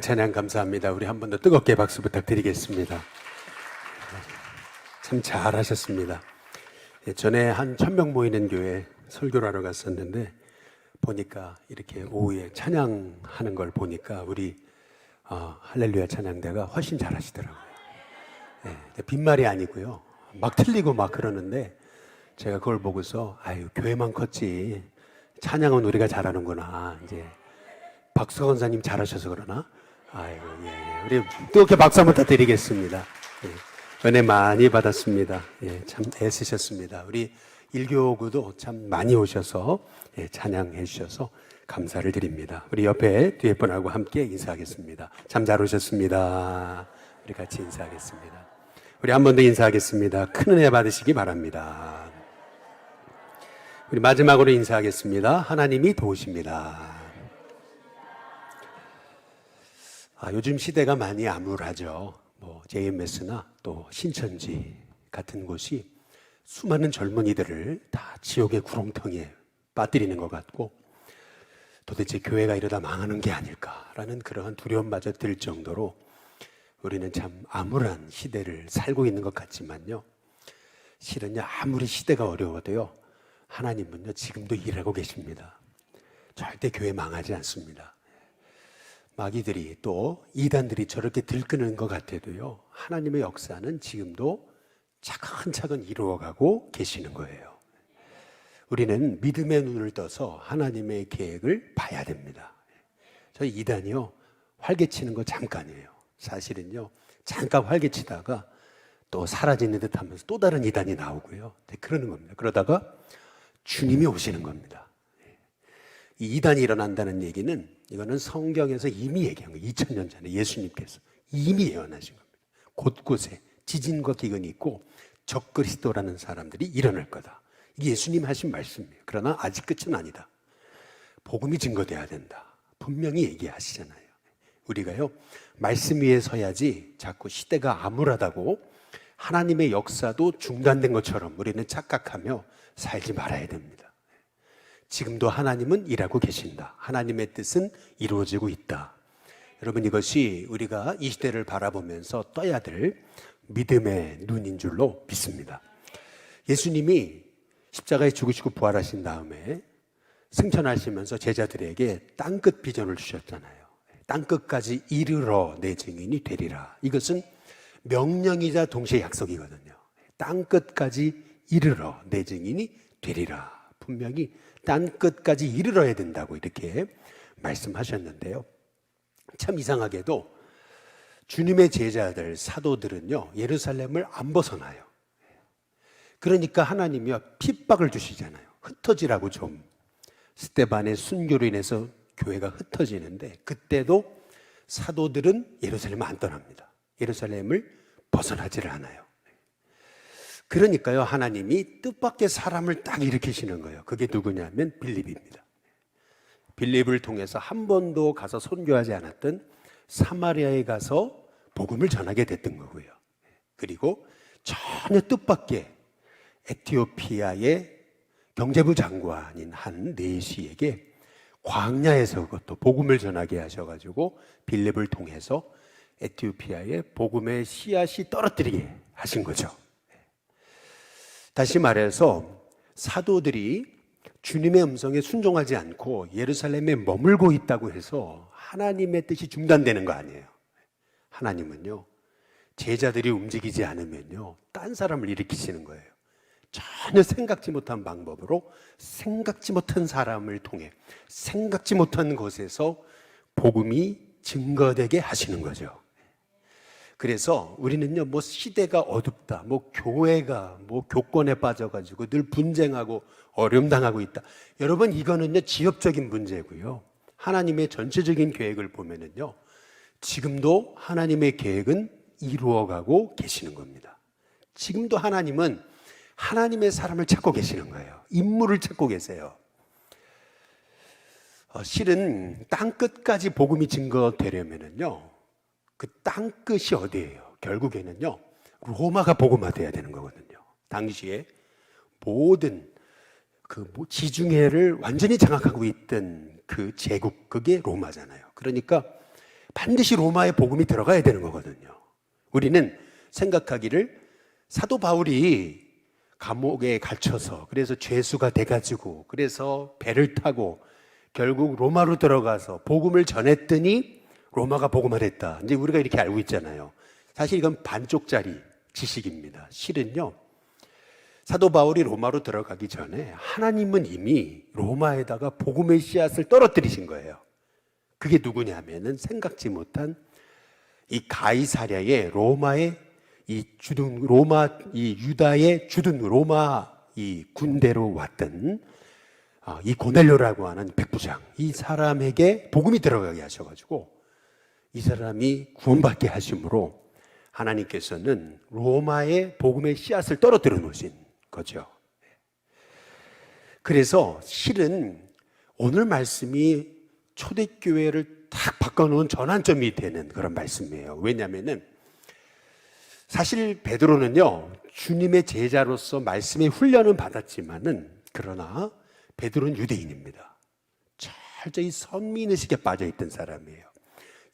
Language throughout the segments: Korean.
찬양 감사합니다. 우리 한 번 더 뜨겁게 박수 부탁드리겠습니다. 참 잘하셨습니다. 전에 한 1000명 모이는 교회 설교를 하러 갔었는데 보니까 이렇게 오후에 찬양하는 걸 보니까 우리 할렐루야 찬양대가 훨씬 잘하시더라고요. 빈말이 아니고요. 막 틀리고 막 그러는데 제가 그걸 보고서 아유 교회만 컸지 찬양은 우리가 잘하는구나. 이제 박수건 사님 잘하셔서 그러나? 아이고, 예. 우리 뜨겁게 박수 한번 더 드리겠습니다. 예. 은혜 많이 받았습니다. 예, 참 애쓰셨습니다. 우리 일교구도 참 많이 오셔서 찬양해 주셔서 감사를 드립니다. 우리 옆에 뒤에 분하고 함께 인사하겠습니다. 참 잘 오셨습니다. 우리 같이 인사하겠습니다. 우리 한 번 더 인사하겠습니다. 큰 은혜 받으시기 바랍니다. 우리 마지막으로 인사하겠습니다. 하나님이 도우십니다. 요즘 시대가 많이 암울하죠. JMS나 또 신천지 같은 곳이 수많은 젊은이들을 다 지옥의 구렁텅이에 빠뜨리는 것 같고 도대체 교회가 이러다 망하는 게 아닐까라는 그러한 두려움마저 들 정도로 우리는 참 암울한 시대를 살고 있는 것 같지만요. 실은요, 아무리 시대가 어려워도요, 하나님은요, 지금도 일하고 계십니다. 절대 교회 망하지 않습니다. 마귀들이 또 이단들이 저렇게 들끄는 것 같아도요, 하나님의 역사는 지금도 차근차근 이루어가고 계시는 거예요. 우리는 믿음의 눈을 떠서 하나님의 계획을 봐야 됩니다. 저희 이단이요, 활개치는 거 잠깐이에요. 사실은요, 잠깐 활개치다가 또 사라지는 듯 하면서 또 다른 이단이 나오고요. 그러는 겁니다. 그러다가 주님이 오시는 겁니다. 이 이단이 일어난다는 얘기는 이거는 성경에서 이미 얘기한 거예요. 2000년 전에 예수님께서 이미 예언하신 겁니다. 곳곳에 지진과 기근이 있고 적그리스도라는 사람들이 일어날 거다. 이게 예수님 하신 말씀이에요. 그러나 아직 끝은 아니다. 복음이 증거돼야 된다. 분명히 얘기하시잖아요. 우리가요, 말씀 위에 서야지 자꾸 시대가 암울하다고 하나님의 역사도 중단된 것처럼 우리는 착각하며 살지 말아야 됩니다. 지금도 하나님은 일하고 계신다. 하나님의 뜻은 이루어지고 있다. 여러분, 이것이 우리가 이 시대를 바라보면서 떠야 될 믿음의 눈인 줄로 믿습니다. 예수님이 십자가에 죽으시고 부활하신 다음에 승천하시면서 제자들에게 땅끝 비전을 주셨잖아요. 땅끝까지 이르러 내 증인이 되리라. 이것은 명령이자 동시에 약속이거든요. 땅끝까지 이르러 내 증인이 되리라. 분명히 땅끝까지 이르러야 된다고 이렇게 말씀하셨는데요. 참 이상하게도 주님의 제자들, 사도들은요, 예루살렘을 안 벗어나요. 그러니까 하나님이 핍박을 주시잖아요. 흩어지라고 좀. 스데반의 순교로 인해서 교회가 흩어지는데 그때도 사도들은 예루살렘을 안 떠납니다. 예루살렘을 벗어나지를 않아요. 그러니까요, 하나님이 뜻밖의 사람을 딱 일으키시는 거예요. 그게 누구냐면 빌립입니다. 빌립을 통해서 한 번도 가서 선교하지 않았던 사마리아에 가서 복음을 전하게 됐던 거고요. 그리고 전혀 뜻밖의 에티오피아의 경제부 장관인 한 내시에게 광야에서 그것도 복음을 전하게 하셔가지고 빌립을 통해서 에티오피아의 복음의 씨앗이 떨어뜨리게 하신 거죠. 다시 말해서 사도들이 주님의 음성에 순종하지 않고 예루살렘에 머물고 있다고 해서 하나님의 뜻이 중단되는 거 아니에요. 하나님은요, 제자들이 움직이지 않으면요, 딴 사람을 일으키시는 거예요. 전혀 생각지 못한 방법으로 생각지 못한 사람을 통해 생각지 못한 곳에서 복음이 증거되게 하시는 거죠. 그래서 우리는요, 시대가 어둡다, 교회가 교권에 빠져가지고 늘 분쟁하고 어려움 당하고 있다. 여러분, 이거는요, 지엽적인 문제고요. 하나님의 전체적인 계획을 보면은요, 지금도 하나님의 계획은 이루어가고 계시는 겁니다. 지금도 하나님은 하나님의 사람을 찾고 계시는 거예요. 인물을 찾고 계세요. 실은 땅끝까지 복음이 증거되려면은요, 그 땅끝이 어디예요? 결국에는요, 로마가 복음화돼야 되는 거거든요. 당시에 모든 그 지중해를 완전히 장악하고 있던 그 제국, 그게 로마잖아요. 그러니까 반드시 로마의 복음이 들어가야 되는 거거든요. 우리는 생각하기를 사도 바울이 감옥에 갇혀서 그래서 죄수가 돼가지고 그래서 배를 타고 결국 로마로 들어가서 복음을 전했더니 로마가 복음화됐다. 이제 우리가 이렇게 알고 있잖아요. 사실 이건 반쪽짜리 지식입니다. 실은요, 사도 바울이 로마로 들어가기 전에 하나님은 이미 로마에다가 복음의 씨앗을 떨어뜨리신 거예요. 그게 누구냐면은 생각지 못한 이 가이사랴의 로마의 이 유다의 주둔 로마 이 군대로 왔던 이 고넬료라고 하는 백부장, 이 사람에게 복음이 들어가게 하셔가지고 이 사람이 구원받게 하심으로 하나님께서는 로마의 복음의 씨앗을 떨어뜨려 놓으신 거죠. 그래서 실은 오늘 말씀이 초대교회를 탁 바꿔놓은 전환점이 되는 그런 말씀이에요. 왜냐하면은 사실 베드로는요, 주님의 제자로서 말씀의 훈련은 받았지만은 그러나 베드로는 유대인입니다. 철저히 선민의식에 빠져있던 사람이에요.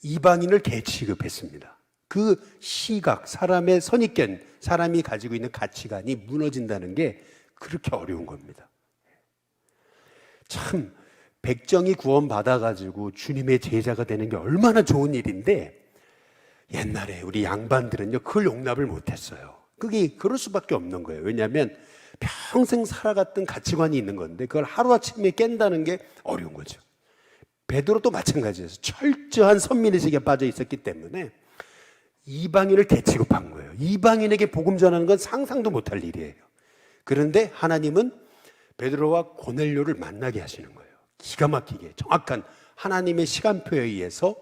이방인을 개 취급했습니다. 그 시각, 사람의 선입견, 사람이 가지고 있는 가치관이 무너진다는 게 그렇게 어려운 겁니다. 참 백정이 구원받아가지고 주님의 제자가 되는 게 얼마나 좋은 일인데 옛날에 우리 양반들은요 그걸 용납을 못했어요. 그게 그럴 수밖에 없는 거예요. 왜냐하면 평생 살아갔던 가치관이 있는 건데 그걸 하루아침에 깬다는 게 어려운 거죠. 베드로도 마찬가지였어요. 철저한 선민의식에 빠져 있었기 때문에 이방인을 대취급한 거예요. 이방인에게 복음 전하는 건 상상도 못할 일이에요. 그런데 하나님은 베드로와 고넬료를 만나게 하시는 거예요. 기가 막히게 정확한 하나님의 시간표에 의해서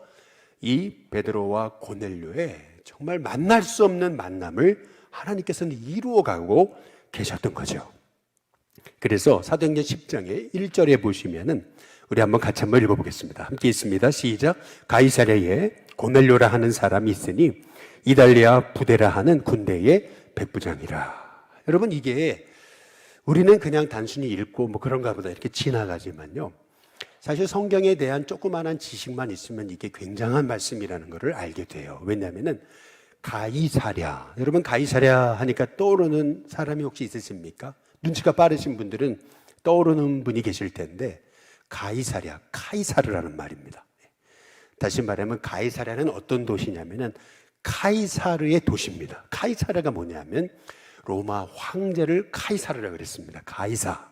이 베드로와 고넬료의 정말 만날 수 없는 만남을 하나님께서는 이루어가고 계셨던 거죠. 그래서 사도행전 10장의 1절에 보시면은 우리 같이 한번 읽어보겠습니다. 함께 있습니다. 시작. 가이사랴에 고넬료라 하는 사람이 있으니 이달리아 부데라 하는 군대의 백부장이라. 여러분, 이게 우리는 그냥 단순히 읽고 뭐 그런가 보다 이렇게 지나가지만요, 사실 성경에 대한 조그만한 지식만 있으면 이게 굉장한 말씀이라는 것을 알게 돼요. 왜냐하면은 가이사랴, 여러분 가이사랴 하니까 떠오르는 사람이 혹시 있으십니까? 눈치가 빠르신 분들은 떠오르는 분이 계실 텐데 가이사랴, 카이사르라는 말입니다. 다시 말하면 가이사랴는 어떤 도시냐면은 카이사르의 도시입니다. 카이사르가 뭐냐면 로마 황제를 카이사르라고 그랬습니다. 가이사.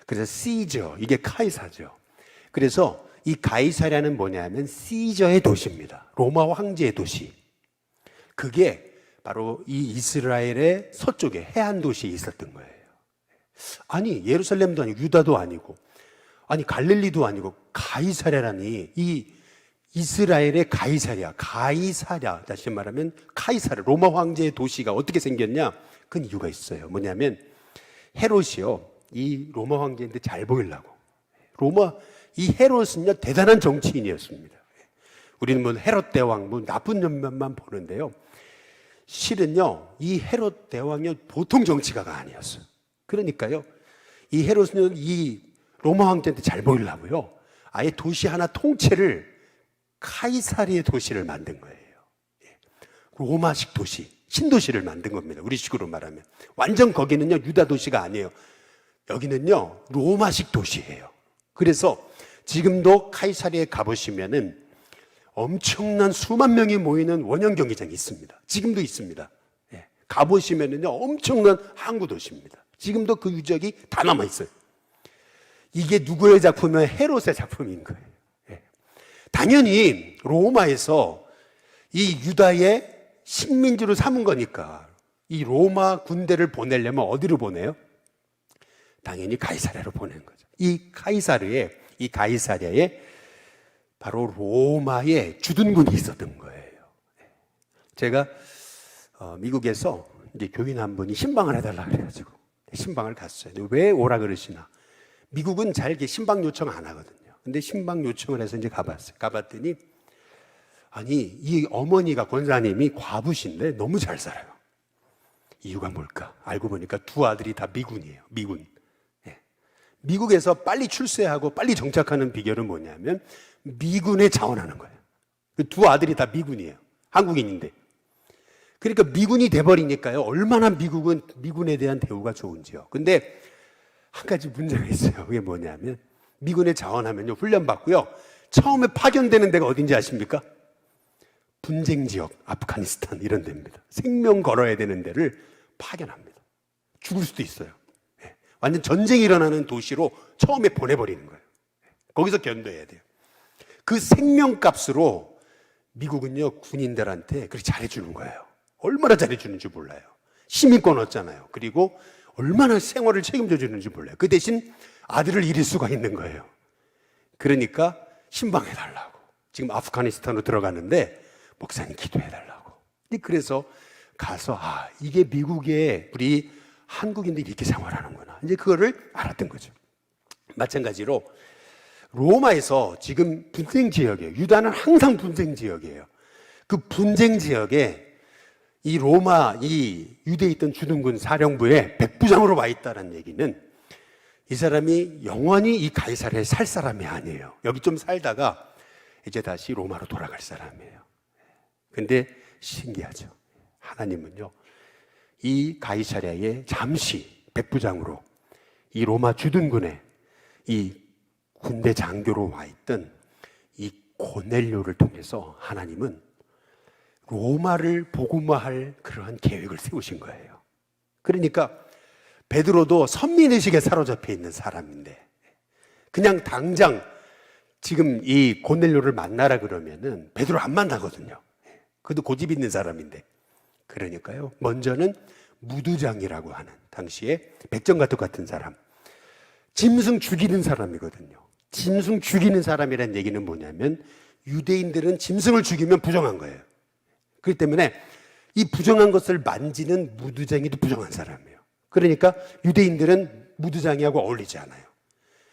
그래서 시저, 이게 카이사죠. 그래서 이 가이사랴는 뭐냐면 시저의 도시입니다. 로마 황제의 도시. 그게 바로 이 이스라엘의 서쪽에 해안 도시에 있었던 거예요. 아니, 예루살렘도 아니고 유다도 아니고 아니 갈릴리도 아니고 가이사랴라니, 이 이스라엘의 가이사랴, 다시 말하면 카이사르, 로마 황제의 도시가 어떻게 생겼냐? 그건 이유가 있어요. 뭐냐면 헤롯이요, 이 로마 황제인데 잘 보이려고, 이 헤롯은요 대단한 정치인이었습니다. 우리는 뭐 헤롯 대왕 뭐 나쁜 면만 보는데요, 실은요 이 헤롯 대왕이 보통 정치가가 아니었어요. 그러니까요 이 헤롯은 이 로마 황제한테 잘 보이려고요 아예 도시 하나 통째를 카이사리의 도시를 만든 거예요. 로마식 도시, 신도시를 만든 겁니다. 우리식으로 말하면 완전 거기는요 유다 도시가 아니에요. 여기는요 로마식 도시예요. 그래서 지금도 카이사리에 가보시면은 엄청난 수만 명이 모이는 원형 경기장이 있습니다. 지금도 있습니다. 가보시면은요 엄청난 항구 도시입니다. 지금도 그 유적이 다 남아 있어요. 이게 누구의 작품이면 헤롯의 작품인 거예요. 당연히 로마에서 이 유다의 식민지로 삼은 거니까 이 로마 군대를 보내려면 어디로 보내요? 당연히 가이사랴로 보내는 거죠. 이 가이사랴에 바로 로마의 주둔군이 있었던 거예요. 제가 미국에서 이제 교인 한 분이 신방을 해달라 그래가지고 신방을 갔어요. 왜 오라 그러시나? 미국은 잘 이렇게 신방 요청 안 하거든요. 근데 신방 요청을 해서 이제 가봤어요. 가봤더니 아니 이 어머니가 권사님이 과부신데 너무 잘 살아요. 이유가 뭘까? 알고 보니까 두 아들이 다 미군이에요. 미군. 미국에서 빨리 출세하고 빨리 정착하는 비결은 뭐냐면 미군에 자원하는 거예요. 그 두 아들이 다 미군이에요. 한국인인데. 그러니까 미군이 돼버리니까요. 얼마나 미국은 미군에 대한 대우가 좋은지요. 근데 한 가지 문제가 있어요. 그게 뭐냐면 미군에 자원하면요. 훈련받고요. 처음에 파견되는 데가 어딘지 아십니까? 분쟁 지역, 아프가니스탄 이런 데입니다. 생명 걸어야 되는 데를 파견합니다. 죽을 수도 있어요. 완전 전쟁이 일어나는 도시로 처음에 보내버리는 거예요. 거기서 견뎌야 돼요. 그 생명값으로 미국은요, 군인들한테 그렇게 잘해주는 거예요. 얼마나 잘해주는지 몰라요. 시민권 얻잖아요. 그리고 얼마나 생활을 책임져 주는지 몰라요. 그 대신 아들을 잃을 수가 있는 거예요. 그러니까 신방해달라고. 지금 아프가니스탄으로 들어가는데 목사님 기도해달라고. 그래서 가서 이게 미국에 우리 한국인들이 이렇게 생활하는구나. 이제 그거를 알았던 거죠. 마찬가지로 로마에서 지금 분쟁 지역이에요. 유다는 항상 분쟁 지역이에요. 그 분쟁 지역에 이 로마, 이 유대에 있던 주둔군 사령부에 백부장으로 와 있다는 얘기는 이 사람이 영원히 이 가이사랴에 살 사람이 아니에요. 여기 좀 살다가 이제 다시 로마로 돌아갈 사람이에요. 근데 신기하죠. 하나님은요, 이 가이사랴에 잠시 백부장으로 이 로마 주둔군에 이 군대 장교로 와 있던 이 고넬료를 통해서 하나님은 로마를 복음화할 그러한 계획을 세우신 거예요. 그러니까 베드로도 선민의식에 사로잡혀 있는 사람인데 그냥 당장 지금 이 고넬료를 만나라 그러면은 베드로 안 만나거든요. 그도 고집 있는 사람인데. 그러니까요, 먼저는 무두장이라고 하는 당시에 백정가족 같은 사람, 짐승 죽이는 사람이거든요. 짐승 죽이는 사람이라는 얘기는 뭐냐면 유대인들은 짐승을 죽이면 부정한 거예요. 그렇기 때문에 이 부정한 것을 만지는 무두장이도 부정한 사람이에요. 그러니까 유대인들은 무두장이하고 어울리지 않아요.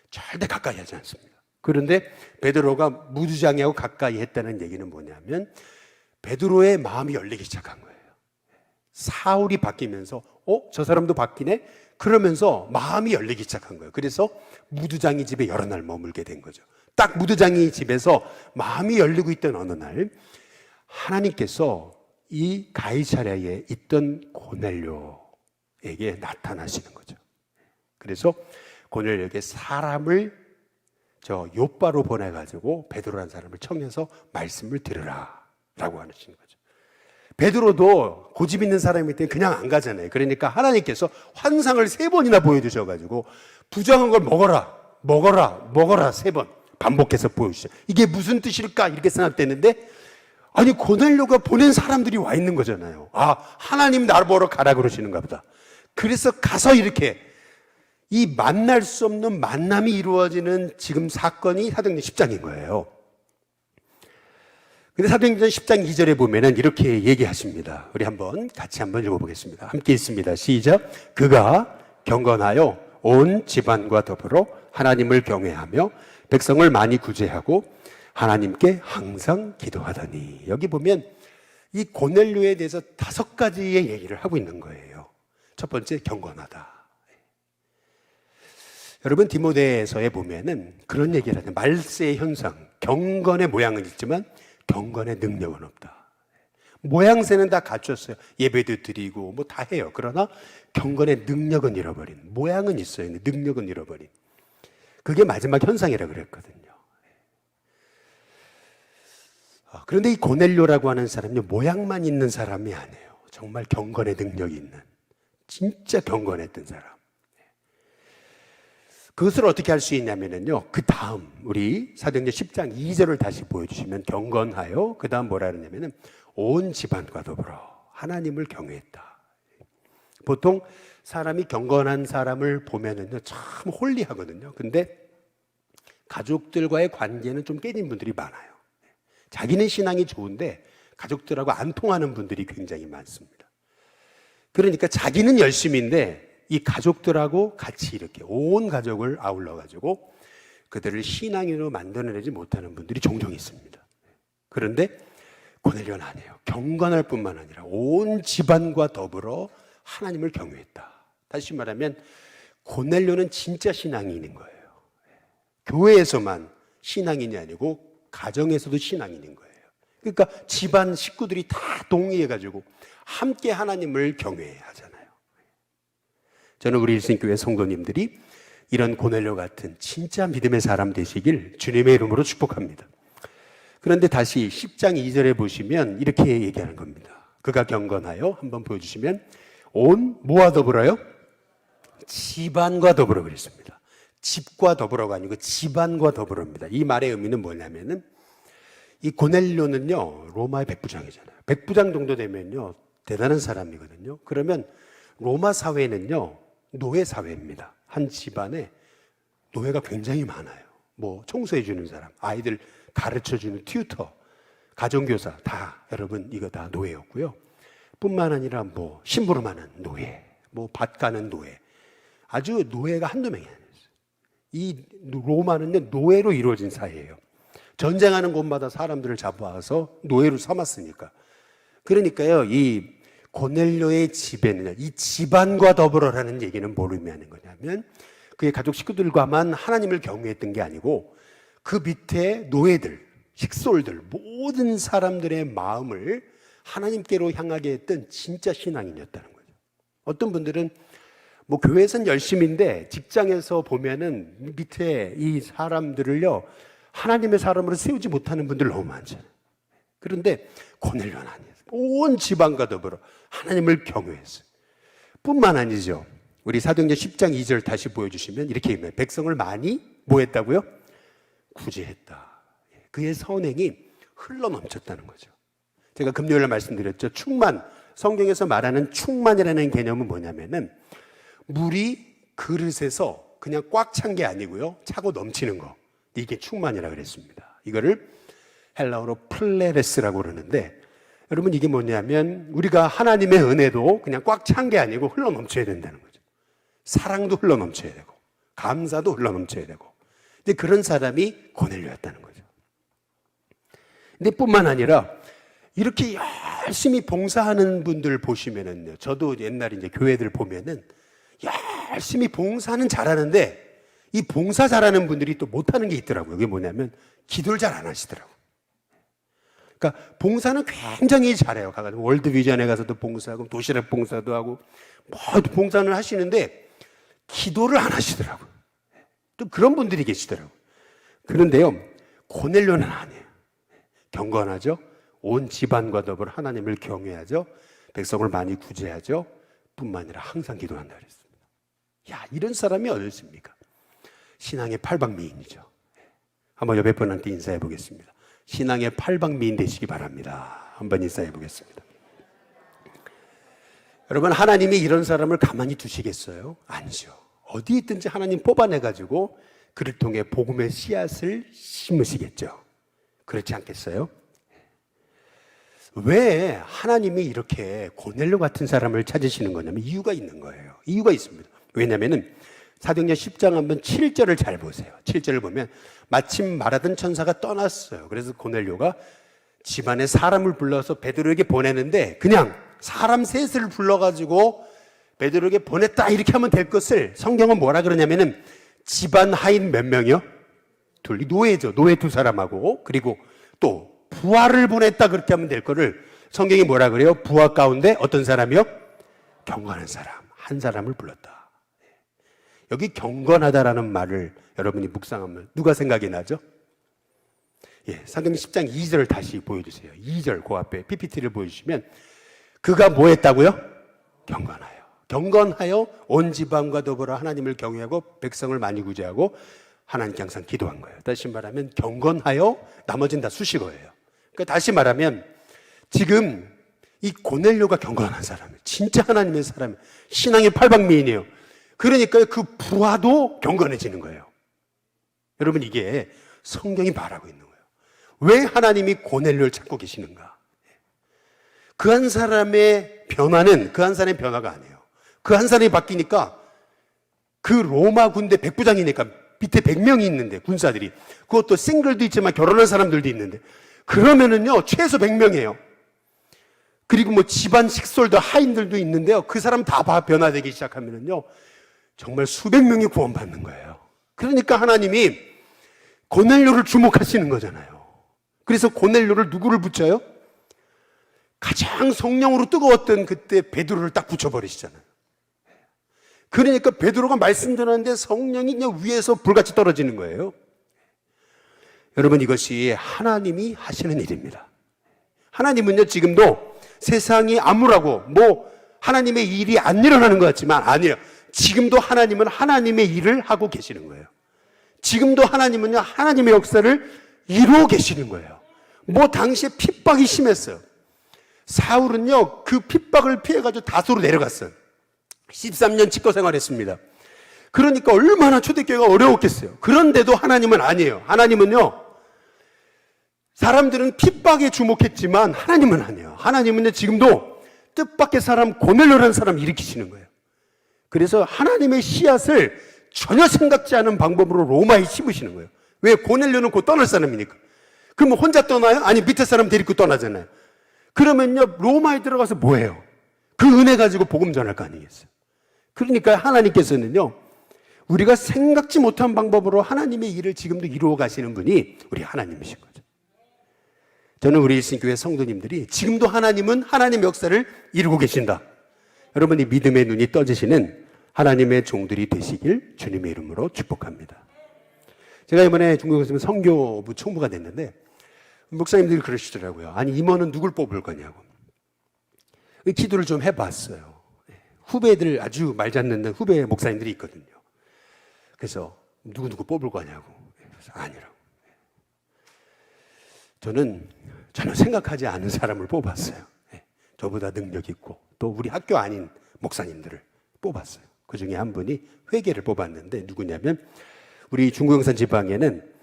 절대 가까이 하지 않습니다. 그런데 베드로가 무두장이하고 가까이 했다는 얘기는 뭐냐면 베드로의 마음이 열리기 시작한 거예요. 사울이 바뀌면서 저 사람도 바뀌네? 그러면서 마음이 열리기 시작한 거예요. 그래서 무두장이 집에 여러 날 머물게 된 거죠. 딱 무두장이 집에서 마음이 열리고 있던 어느 날 하나님께서 이 가이사랴에 있던 고넬료에게 나타나시는 거죠. 그래서 고넬료에게 사람을 저 요바로 보내가지고 베드로라는 사람을 청해서 말씀을 들으라 라고 하시는 거죠. 베드로도 고집 있는 사람일 때 그냥 안 가잖아요. 그러니까 하나님께서 환상을 3번이나 보여주셔가지고 부정한 걸 먹어라, 먹어라, 먹어라 3번 반복해서 보여주셔. 이게 무슨 뜻일까 이렇게 생각되는데 아니 고넬료가 보낸 사람들이 와 있는 거잖아요. 하나님 나를 보러 가라 그러시는가 보다. 그래서 가서 이렇게 이 만날 수 없는 만남이 이루어지는 지금 사건이 사도행전 10장인 거예요. 근데 사도행전 10장 2절에 보면은 이렇게 얘기하십니다. 우리 같이 한번 읽어보겠습니다. 함께 있습니다. 시작. 그가 경건하여 온 집안과 더불어 하나님을 경외하며 백성을 많이 구제하고 하나님께 항상 기도하더니. 여기 보면 이 고넬료에 대해서 5가지의 얘기를 하고 있는 거예요. 첫 번째, 경건하다. 여러분 디모데서에 보면은 그런 얘기를 하죠. 말세의 현상, 경건의 모양은 있지만 경건의 능력은 없다. 모양새는 다 갖췄어요. 예배도 드리고 뭐 다 해요. 그러나 경건의 능력은 잃어버린, 모양은 있어요. 근데 능력은 잃어버린. 그게 마지막 현상이라고 그랬거든요. 그런데 이 고넬료라고 하는 사람은 모양만 있는 사람이 아니에요. 정말 경건의 능력이 있는, 진짜 경건했던 사람. 그것을 어떻게 할 수 있냐면요, 그 다음 우리 사도행전 10장 2절을 다시 보여주시면 경건하여 그 다음 뭐라 그러냐면은 온 집안과 더불어 하나님을 경외했다. 보통 사람이 경건한 사람을 보면은요 참 홀리하거든요. 근데 가족들과의 관계는 좀 깨진 분들이 많아요. 자기는 신앙이 좋은데 가족들하고 안 통하는 분들이 굉장히 많습니다. 그러니까 자기는 열심인데 이 가족들하고 같이 이렇게 온 가족을 아울러 가지고 그들을 신앙인으로 만들어내지 못하는 분들이 종종 있습니다. 그런데 고넬료는 아니에요. 경건할 뿐만 아니라 온 집안과 더불어 하나님을 경외했다. 다시 말하면 고넬료는 진짜 신앙인인 거예요. 교회에서만 신앙인이 아니고 가정에서도 신앙인인 거예요. 그러니까 집안 식구들이 다 동의해가지고 함께 하나님을 경외해야 하잖아요. 저는 우리 일생교회 성도님들이 이런 고넬료 같은 진짜 믿음의 사람 되시길 주님의 이름으로 축복합니다. 그런데 다시 10장 2절에 보시면 이렇게 얘기하는 겁니다. 그가 경건하여, 한번 보여주시면, 온 뭐와 더불어요? 집안과 더불어 그랬습니다. 집과 더불어가 아니고 집안과 더불어입니다. 이 말의 의미는 뭐냐면은 이 고넬료는요 로마의 백부장이잖아요. 백부장 정도 되면요 대단한 사람이거든요. 그러면 로마 사회는요 노예 사회입니다. 한 집안에 노예가 굉장히 많아요. 뭐 청소해 주는 사람, 아이들 가르쳐 주는 튜터, 가정교사 다 여러분 이거 다 노예였고요. 뿐만 아니라 뭐 심부름하는 노예, 뭐 밭 가는 노예, 아주 노예가 한두 명이 아니었어요. 이 로마는 노예로 이루어진 사회예요. 전쟁하는 곳마다 사람들을 잡아와서 노예로 삼았으니까. 그러니까요, 이 고넬료의 집에는 이 집안과 더불어라는 얘기는 뭘 의미하는 거냐면 그의 가족 식구들과만 하나님을 경외했던 게 아니고 그 밑에 노예들, 식솔들, 모든 사람들의 마음을 하나님께로 향하게 했던 진짜 신앙인이었다는 거죠. 어떤 분들은 뭐 교회에서는 열심인데 직장에서 보면은 밑에 이 사람들을요 하나님의 사람으로 세우지 못하는 분들 너무 많잖아요. 그런데 고넬료는 아니에요. 온 집안과 더불어 하나님을 경외했어요. 뿐만 아니죠. 우리 사도행전 10장 2절 다시 보여주시면 이렇게 얘기해요. 백성을 많이 뭐 했다고요? 구제했다. 그의 선행이 흘러넘쳤다는 거죠. 제가 금요일에 말씀드렸죠. 충만, 성경에서 말하는 충만이라는 개념은 뭐냐면은 물이 그릇에서 그냥 꽉 찬 게 아니고요 차고 넘치는 거, 이게 충만이라고 그랬습니다. 이거를 헬라어로 플레레스라고 그러는데 여러분 이게 뭐냐면 우리가 하나님의 은혜도 그냥 꽉 찬 게 아니고 흘러넘쳐야 된다는 거죠. 사랑도 흘러넘쳐야 되고 감사도 흘러넘쳐야 되고. 근데 그런 사람이 고넬료였다는 거죠. 근데 뿐만 아니라 이렇게 열심히 봉사하는 분들 보시면은요, 저도 옛날에 이제 교회들 보면은 열심히 봉사는 잘하는데 이 봉사 잘하는 분들이 또 못하는 게 있더라고요. 그게 뭐냐면 기도를 잘 안 하시더라고요. 그러니까 봉사는 굉장히 잘해요. 가가지고 월드비전에 가서도 봉사하고 도시락 봉사도 하고 뭐 봉사는 하시는데 기도를 안 하시더라고요. 또 그런 분들이 계시더라고요. 그런데요, 고넬료는 아니에요. 경건하죠. 온 집안과 더불어 하나님을 경외하죠. 백성을 많이 구제하죠. 뿐만 아니라 항상 기도한다 그랬습니다. 야, 이런 사람이 어디 있습니까? 신앙의 팔방미인이죠. 한번 옆에 분한테 인사해 보겠습니다. 신앙의 팔방미인 되시기 바랍니다. 한번 인사해 보겠습니다. 여러분, 하나님이 이런 사람을 가만히 두시겠어요? 아니죠. 어디 있든지 하나님 뽑아내가지고 그를 통해 복음의 씨앗을 심으시겠죠. 그렇지 않겠어요? 왜 하나님이 이렇게 고넬료 같은 사람을 찾으시는 거냐면 이유가 있는 거예요. 이유가 있습니다. 왜냐면은 사도행전 10장 한번 7절을 잘 보세요. 7절을 보면 마침 말하던 천사가 떠났어요. 그래서 고넬료가 집안에 사람을 불러서 베드로에게 보내는데 그냥 사람 셋을 불러가지고 베드로에게 보냈다 이렇게 하면 될 것을 성경은 뭐라 그러냐면은 집안 하인 몇 명이요? 둘, 노예죠. 노예 두 사람하고 그리고 또 부하를 보냈다 그렇게 하면 될 거를 성경이 뭐라 그래요? 부하 가운데 어떤 사람이요? 경건한 사람, 한 사람을 불렀다. 여기 경건하다라는 말을 여러분이 묵상하면 누가 생각이 나죠? 예, 사도행전 10장 2절을 다시 보여주세요. 2절 그 앞에 PPT를 보여주시면 그가 뭐 했다고요? 경건하여. 경건하여 온 지방과 더불어 하나님을 경외하고 백성을 많이 구제하고 하나님께 항상 기도한 거예요. 다시 말하면 경건하여 나머지는 다 수식어예요. 그러니까 다시 말하면 지금 이 고넬료가 경건한 사람이에요. 진짜 하나님의 사람이에요. 신앙의 팔방미인이에요. 그러니까 그 부하도 경건해지는 거예요. 여러분 이게 성경이 말하고 있는 거예요. 왜 하나님이 고넬료를 찾고 계시는가? 그 한 사람의 변화는 그 한 사람의 변화가 아니에요. 그 한 사람이 바뀌니까 그 로마 군대 백부장이니까 밑에 100명이 있는데 군사들이 그것도 싱글도 있지만 결혼한 사람들도 있는데 그러면은요 최소 100명이에요. 그리고 뭐 집안 식솔도 하인들도 있는데요. 그 사람 다 변화되기 시작하면은요 정말 수백 명이 구원받는 거예요. 그러니까 하나님이 고넬료를 주목하시는 거잖아요. 그래서 고넬료를 누구를 붙여요? 가장 성령으로 뜨거웠던 그때 베드로를 딱 붙여버리시잖아요. 그러니까 베드로가 말씀 전하는데 성령이 그냥 위에서 불같이 떨어지는 거예요. 여러분, 이것이 하나님이 하시는 일입니다. 하나님은요, 지금도 세상이 암울하고 하나님의 일이 안 일어나는 것 같지만 아니에요. 지금도 하나님은 하나님의 일을 하고 계시는 거예요. 지금도 하나님은요, 하나님의 역사를 이루어 계시는 거예요. 당시에 핍박이 심했어요. 사울은요, 그 핍박을 피해가지고 다소로 내려갔어요. 13년 직거 생활했습니다. 그러니까 얼마나 초대교회가 어려웠겠어요. 그런데도 하나님은 아니에요. 하나님은요, 사람들은 핍박에 주목했지만 하나님은 아니에요. 하나님은요, 지금도 뜻밖의 사람, 고넬료라는 사람 일으키시는 거예요. 그래서 하나님의 씨앗을 전혀 생각지 않은 방법으로 로마에 심으시는 거예요. 왜? 고넬료는 곧 떠날 사람이니까. 그러면 혼자 떠나요? 아니, 밑에 사람 데리고 떠나잖아요. 그러면요, 로마에 들어가서 뭐해요? 그 은혜 가지고 복음 전할 거 아니겠어요? 그러니까 하나님께서는요, 우리가 생각지 못한 방법으로 하나님의 일을 지금도 이루어 가시는 분이 우리 하나님이신 거죠. 저는 우리 일신교회 성도님들이 지금도 하나님은 하나님의 역사를 이루고 계신다. 여러분이 믿음의 눈이 떠지시는 하나님의 종들이 되시길 주님의 이름으로 축복합니다. 제가 이번에 중국에서 선교부 총무가 됐는데 목사님들이 그러시더라고요. 아니, 임원은 누굴 뽑을 거냐고. 기도를 좀 해봤어요. 후배들, 아주 말 잘 듣는 후배 목사님들이 있거든요. 그래서 누구 뽑을 거냐고. 그래서 아니라고. 저는 전혀 생각하지 않은 사람을 뽑았어요. 저보다 능력 있고 또 우리 학교 아닌 목사님들을 뽑았어요. 그 중에 한 분이 회계를 뽑았는데 누구냐면 우리 중국영산 지방에는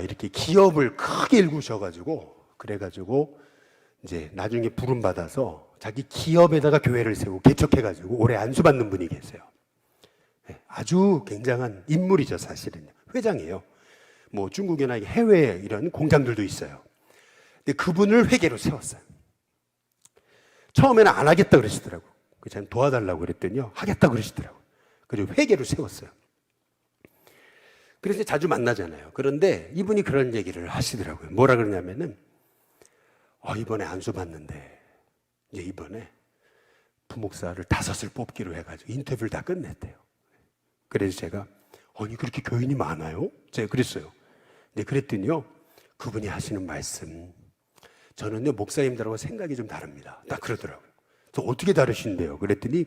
이렇게 기업을 크게 일구셔가지고 그래가지고 이제 나중에 부름받아서 자기 기업에다가 교회를 세우고 개척해가지고 오래 안수받는 분이 계세요. 아주 굉장한 인물이죠, 사실은. 회장이에요. 중국이나 해외에 이런 공장들도 있어요. 근데 그분을 회계로 세웠어요. 처음에는 안 하겠다 그러시더라고. 저는 도와달라고 그랬더니요, 하겠다 그러시더라고. 그리고 회계로 세웠어요. 그래서 자주 만나잖아요. 그런데 이분이 그런 얘기를 하시더라고요. 뭐라 그러냐면은, 이번에 안수 받는데, 이제 이번에 부목사를 5을 뽑기로 해가지고 인터뷰를 다 끝냈대요. 그래서 제가, 아니, 그렇게 교인이 많아요? 제가 그랬어요. 근데 그랬더니요, 그분이 하시는 말씀, 저는요, 목사님들하고 생각이 좀 다릅니다. 딱 그러더라고요. 저 어떻게 다르신데요? 그랬더니,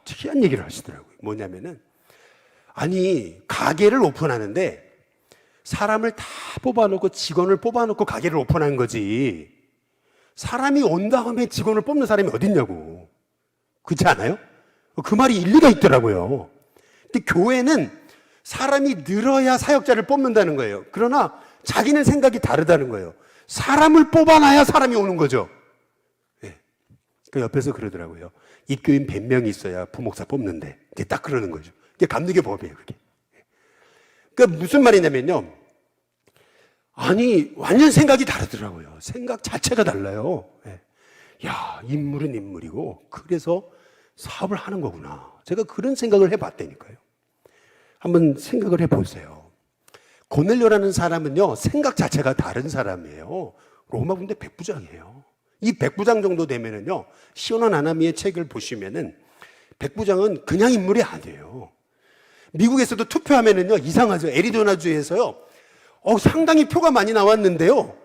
특이한 얘기를 하시더라고요. 뭐냐면은, 아니, 가게를 오픈하는데 사람을 다 뽑아놓고 직원을 뽑아놓고 가게를 오픈한 거지. 사람이 온 다음에 직원을 뽑는 사람이 어딨냐고. 그렇지 않아요? 그 말이 일리가 있더라고요. 근데 교회는 사람이 늘어야 사역자를 뽑는다는 거예요. 그러나 자기는 생각이 다르다는 거예요. 사람을 뽑아놔야 사람이 오는 거죠. 네. 그 옆에서 그러더라고요. 입교인 100명이 있어야 부목사 뽑는데. 딱 그러는 거죠. 이게 감독의 법이에요, 그게. 그러니까 무슨 말이냐면요. 아니, 완전 생각이 다르더라고요. 생각 자체가 달라요. 야, 인물은 인물이고, 그래서 사업을 하는 거구나. 제가 그런 생각을 해봤다니까요. 한번 생각을 해보세요. 고넬료라는 사람은요, 생각 자체가 다른 사람이에요. 로마 군대 백부장이에요. 이 백부장 정도 되면은요, 시온한 아나미의 책을 보시면은, 백부장은 그냥 인물이 아니에요. 미국에서도 투표하면은요, 이상하죠. 애리조나주에서요, 상당히 표가 많이 나왔는데요.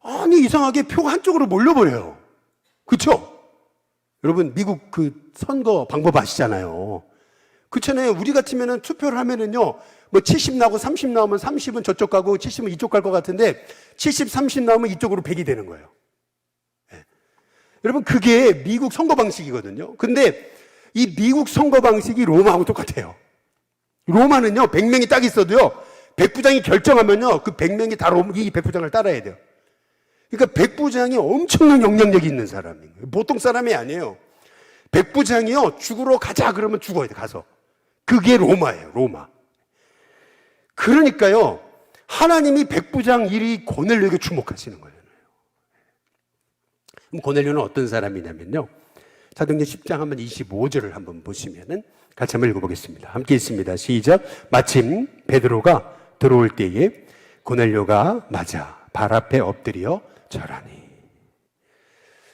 아니, 이상하게 표가 한쪽으로 몰려버려요. 그쵸? 여러분, 미국 그 선거 방법 아시잖아요. 그렇잖아요. 우리 같으면은 투표를 하면은요, 70 나오고 30 나오면 30은 저쪽 가고 70은 이쪽 갈 것 같은데, 70, 30 나오면 이쪽으로 100이 되는 거예요. 네. 여러분, 그게 미국 선거 방식이거든요. 근데 이 미국 선거 방식이 로마하고 똑같아요. 로마는요, 100명이 딱 있어도요, 백부장이 결정하면요, 그 100명이 다 이 백부장을 따라야 돼요. 그러니까 백부장이 엄청난 영향력이 있는 사람이에요. 보통 사람이 아니에요. 백부장이요, 죽으러 가자 그러면 죽어야 돼, 가서. 그게 로마예요, 로마. 그러니까요, 하나님이 백부장 일이 고넬료에게 주목하시는 거예요. 그럼 고넬료는 어떤 사람이냐면요, 사도행전 10장 한번 25절을 한번 보시면은 같이 한번 읽어보겠습니다. 함께 있습니다. 시작. 마침 베드로가 들어올 때에 고넬료가 맞아 발 앞에 엎드려 절하니.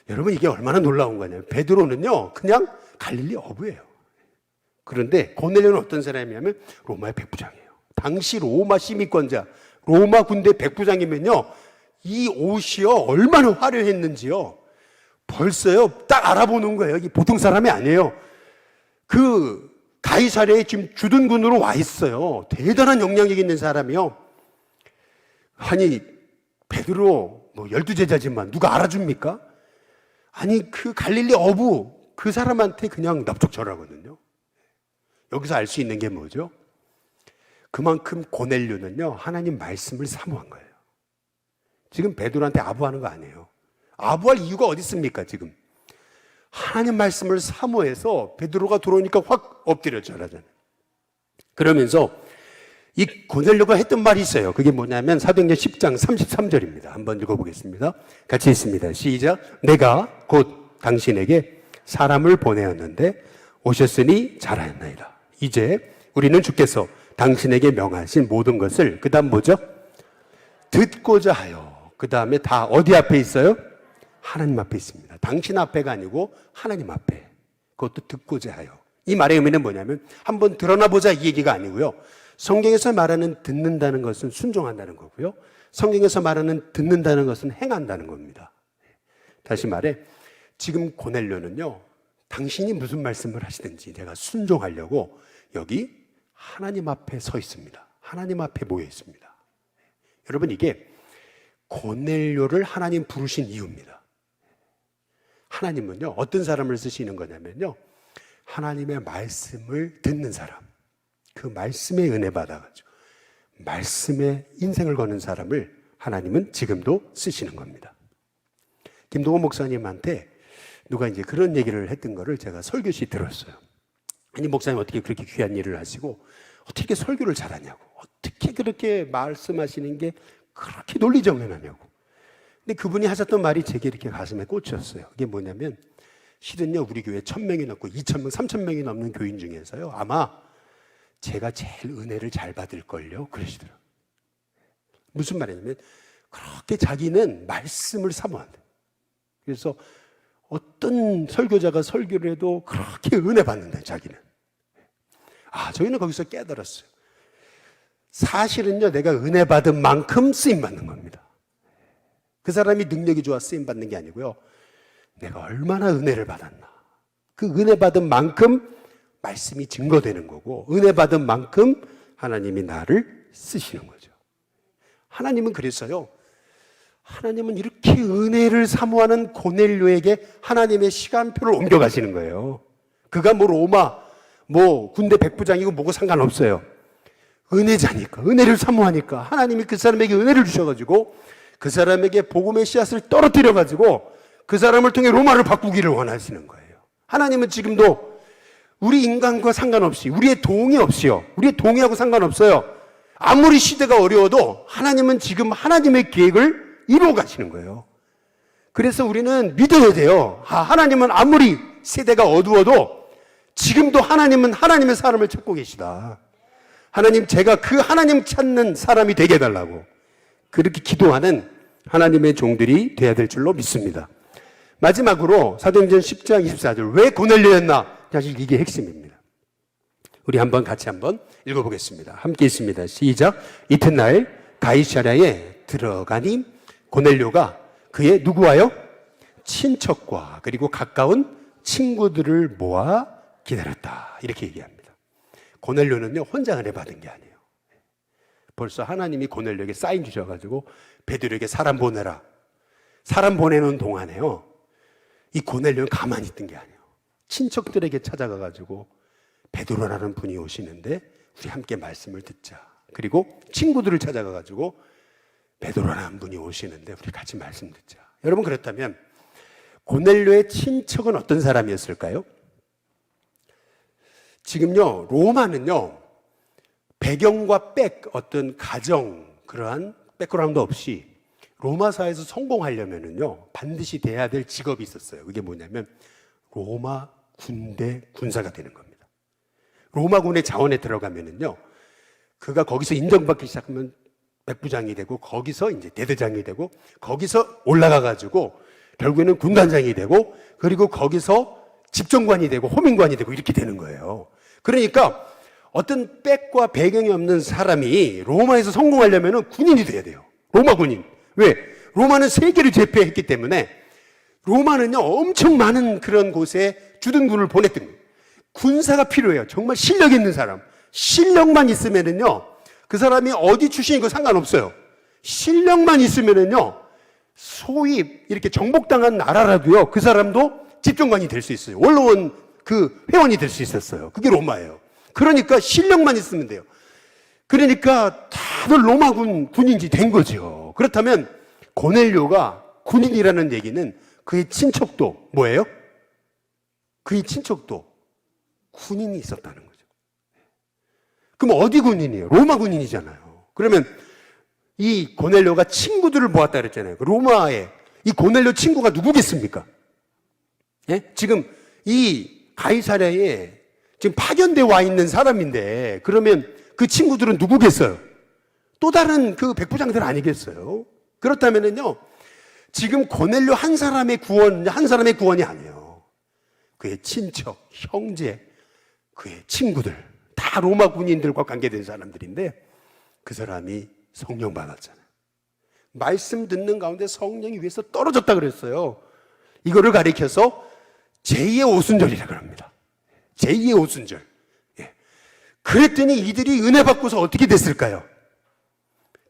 여러분, 이게 얼마나 놀라운 거냐면 베드로는요 그냥 갈릴리 어부예요. 그런데 고넬료는 어떤 사람이냐면 로마의 백부장이에요. 당시 로마 시민권자, 로마 군대 백부장이면요 이 옷이요 얼마나 화려했는지요 벌써요 딱 알아보는 거예요. 이 보통 사람이 아니에요. 그 가이사랴에 지금 주둔군으로 와 있어요. 대단한 영향력 있는 사람이요. 아니 베드로 뭐 12제자지만 누가 알아줍니까? 아니 그 갈릴리 어부 그 사람한테 그냥 납작절하거든요. 여기서 알 수 있는 게 뭐죠? 그만큼 고넬료는요 하나님 말씀을 사모한 거예요. 지금 베드로한테 아부하는 거 아니에요. 아부할 이유가 어디 있습니까? 지금 하나님 말씀을 사모해서 베드로가 들어오니까 확 엎드려 절하잖아요. 그러면서 이 고넬료가 했던 말이 있어요. 그게 뭐냐면 사도행전 10장 33절입니다. 한번 읽어보겠습니다. 같이 읽습니다. 시작. 내가 곧 당신에게 사람을 보내었는데 오셨으니 잘하였나이다. 이제 우리는 주께서 당신에게 명하신 모든 것을 그 다음 뭐죠? 듣고자 하여. 그 다음에 다 어디 앞에 있어요? 하나님 앞에 있습니다. 당신 앞에가 아니고 하나님 앞에. 그것도 듣고자 하여. 이 말의 의미는 뭐냐면 한번 드러나 보자 이 얘기가 아니고요. 성경에서 말하는 듣는다는 것은 순종한다는 거고요. 성경에서 말하는 듣는다는 것은 행한다는 겁니다. 다시 말해 지금 고넬료는요 당신이 무슨 말씀을 하시든지 내가 순종하려고 여기 하나님 앞에 서 있습니다. 하나님 앞에 모여 있습니다. 여러분 이게 고넬료를 하나님 부르신 이유입니다. 하나님은요 어떤 사람을 쓰시는 거냐면요 하나님의 말씀을 듣는 사람, 그 말씀에 은혜 받아가지고 말씀에 인생을 거는 사람을 하나님은 지금도 쓰시는 겁니다. 김동원 목사님한테 누가 이제 그런 얘기를 했던 거를 제가 설교시 들었어요. 아니 목사님 어떻게 그렇게 귀한 일을 하시고 어떻게 설교를 잘하냐고, 어떻게 그렇게 말씀하시는 게 그렇게 논리정연하냐고. 근데 그분이 하셨던 말이 제게 이렇게 가슴에 꽂혔어요. 그게 뭐냐면 실은요 우리 교회 1000명이 넘고 2000명, 3000명이 넘는 교인 중에서요 아마 제가 제일 은혜를 잘 받을걸요 그러시더라고요. 무슨 말이냐면 그렇게 자기는 말씀을 사모한다. 그래서 어떤 설교자가 설교를 해도 그렇게 은혜 받는다 자기는. 저희는 거기서 깨달았어요. 사실은요 내가 은혜 받은 만큼 쓰임 받는 겁니다. 그 사람이 능력이 좋아 쓰임 받는 게 아니고요 내가 얼마나 은혜를 받았나, 그 은혜 받은 만큼 말씀이 증거되는 거고 은혜 받은 만큼 하나님이 나를 쓰시는 거죠. 하나님은 그랬어요. 하나님은 이렇게 은혜를 사모하는 고넬료에게 하나님의 시간표를 옮겨가시는 거예요. 그가 뭐 로마 뭐 군대 백부장이고 뭐고 상관없어요. 은혜자니까, 은혜를 사모하니까 하나님이 그 사람에게 은혜를 주셔가지고 그 사람에게 복음의 씨앗을 떨어뜨려가지고 그 사람을 통해 로마를 바꾸기를 원하시는 거예요. 하나님은 지금도 우리 인간과 상관없이 우리의 동의 없이요, 우리의 동의하고 상관없어요. 아무리 시대가 어려워도 하나님은 지금 하나님의 계획을 이루어 가시는 거예요. 그래서 우리는 믿어야 돼요. 하나님은 아무리 세대가 어두워도 지금도 하나님은 하나님의 사람을 찾고 계시다. 하나님 제가 그 하나님 찾는 사람이 되게 해달라고 그렇게 기도하는 하나님의 종들이 돼야 될 줄로 믿습니다. 마지막으로 사도행전 10장 24절 왜 고넬료였나? 사실 이게 핵심입니다. 우리 같이 한번 읽어보겠습니다. 함께 있습니다. 시작. 이튿날 가이사랴에 들어가니 고넬료가 그의 누구와요? 친척과 그리고 가까운 친구들을 모아 기다렸다. 이렇게 얘기합니다. 고넬료는요 혼자 은혜 받은 게 아니에요. 벌써 하나님이 고넬료에게 사인 주셔가지고 베드로에게 사람 보내라. 사람 보내는 동안에요 이 고넬료는 가만히 있던 게 아니에요. 친척들에게 찾아가가지고 베드로라는 분이 오시는데 우리 함께 말씀을 듣자. 그리고 친구들을 찾아가가지고 베드로라는 분이 오시는데 우리 같이 말씀 듣자. 여러분 그렇다면 고넬료의 친척은 어떤 사람이었을까요? 지금요 로마는요 배경과 어떤 가정 그러한 백그라운드 없이 로마사에서 성공하려면은요 반드시 돼야 될 직업이 있었어요. 그게 뭐냐면 로마 군대 군사가 되는 겁니다. 로마군의 자원에 들어가면은요 그가 거기서 인정받기 시작하면 백부장이 되고 거기서 이제 대대장이 되고 거기서 올라가 가지고 결국에는 군단장이 되고 그리고 거기서 집정관이 되고 호민관이 되고 이렇게 되는 거예요. 그러니까 어떤 백과 배경이 없는 사람이 로마에서 성공하려면 군인이 돼야 돼요. 로마 군인. 왜? 로마는 세계를 제패했기 때문에 로마는요 엄청 많은 그런 곳에 주둔군을 보냈던 거예요. 군사가 필요해요. 정말 실력 있는 사람. 실력만 있으면은요 그 사람이 어디 출신이고 상관없어요. 실력만 있으면은요 소위 이렇게 정복당한 나라라도요 그 사람도 집정관이 될 수 있어요. 원로원 그 회원이 될 수 있었어요. 그게 로마예요. 그러니까 실력만 있으면 돼요. 그러니까 다들 로마군 군인이 된 거죠. 그렇다면 고넬료가 군인이라는 얘기는 그의 친척도 뭐예요? 그의 친척도 군인이 있었다는 거죠. 그럼 어디 군인이에요? 로마 군인이잖아요. 그러면 이 고넬료가 친구들을 모았다 그랬잖아요. 로마에 이 고넬료 친구가 누구겠습니까? 예? 지금 이 가이사랴에 지금 파견돼 와 있는 사람인데 그러면 그 친구들은 누구겠어요? 또 다른 그 백부장들 아니겠어요? 그렇다면은요 지금 고넬료 한 사람의 구원이 아니에요. 그의 친척, 형제, 그의 친구들 다 로마 군인들과 관계된 사람들인데 그 사람이 성령 받았잖아요. 말씀 듣는 가운데 성령이 위에서 떨어졌다 그랬어요. 이거를 가리켜서 제2의 오순절이라고 합니다. 제2의 오순절. 예. 그랬더니 이들이 은혜 받고서 어떻게 됐을까요?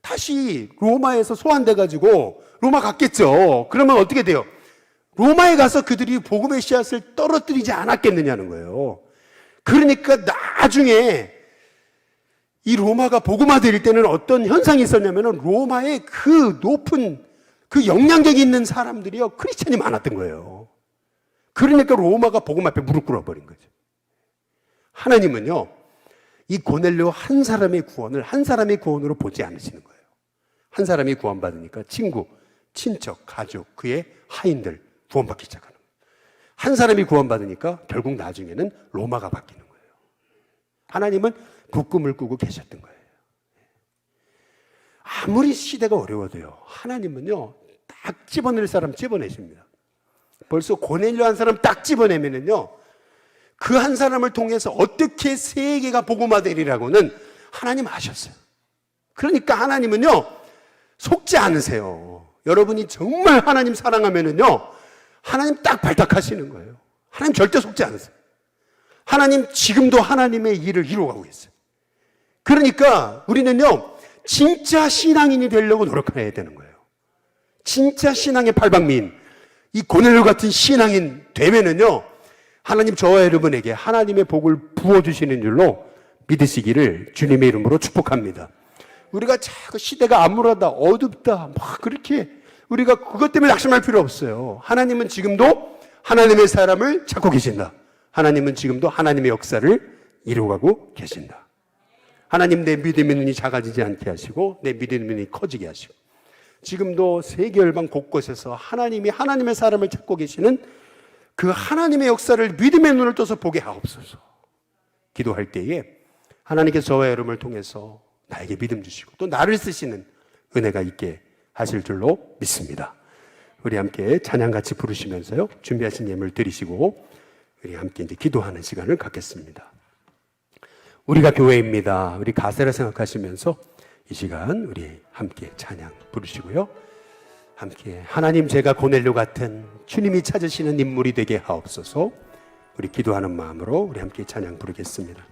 다시 로마에서 소환돼가지고 로마 갔겠죠. 그러면 어떻게 돼요? 로마에 가서 그들이 복음의 씨앗을 떨어뜨리지 않았겠느냐는 거예요. 그러니까 나중에 이 로마가 복음화될 때는 어떤 현상이 있었냐면 로마의 그 높은 그 영향력이 있는 사람들이요 크리스찬이 많았던 거예요. 그러니까 로마가 복음 앞에 무릎 꿇어버린 거죠. 하나님은요 이 고넬료 한 사람의 구원을 한 사람의 구원으로 보지 않으시는 거예요. 한 사람이 구원받으니까 친구, 친척, 가족, 그의 하인들 구원받기 시작하는 거예요. 한 사람이 구원받으니까 결국 나중에는 로마가 바뀌는 거예요. 하나님은 그 꿈을 꾸고 계셨던 거예요. 아무리 시대가 어려워도요 하나님은요 딱 집어낼 사람 집어내십니다. 벌써 고넬료 한 사람 딱 집어내면은요 그 한 사람을 통해서 어떻게 세계가 복음화되리라고는 하나님 아셨어요. 그러니까 하나님은요 속지 않으세요. 여러분이 정말 하나님 사랑하면은요 하나님 딱 발탁하시는 거예요. 하나님 절대 속지 않으세요. 하나님 지금도 하나님의 일을 이루어가고 있어요. 그러니까 우리는요 진짜 신앙인이 되려고 노력해야 되는 거예요. 진짜 신앙의 팔방미인 이 고넬료 같은 신앙인 되면은요 하나님 저와 여러분에게 하나님의 복을 부어주시는 줄로 믿으시기를 주님의 이름으로 축복합니다. 우리가 자꾸 시대가 암울하다 어둡다 막 그렇게 우리가 그것 때문에 낙심할 필요 없어요. 하나님은 지금도 하나님의 사람을 찾고 계신다. 하나님은 지금도 하나님의 역사를 이루어가고 계신다. 하나님 내 믿음의 눈이 작아지지 않게 하시고 내 믿음의 눈이 커지게 하시고 지금도 세계 열방 곳곳에서 하나님이 하나님의 사람을 찾고 계시는 그 하나님의 역사를 믿음의 눈을 떠서 보게 하옵소서. 기도할 때에 하나님께서 저와 여러분을 통해서 나에게 믿음 주시고 또 나를 쓰시는 은혜가 있게 하실 줄로 믿습니다. 우리 함께 찬양 같이 부르시면서요 준비하신 예물 드리시고 우리 함께 이제 기도하는 시간을 갖겠습니다. 우리가 교회입니다. 우리 가세라 생각하시면서 이 시간 우리 함께 찬양 부르시고요. 함께 하나님 제가 고넬료 같은 주님이 찾으시는 인물이 되게 하옵소서. 우리 기도하는 마음으로 우리 함께 찬양 부르겠습니다.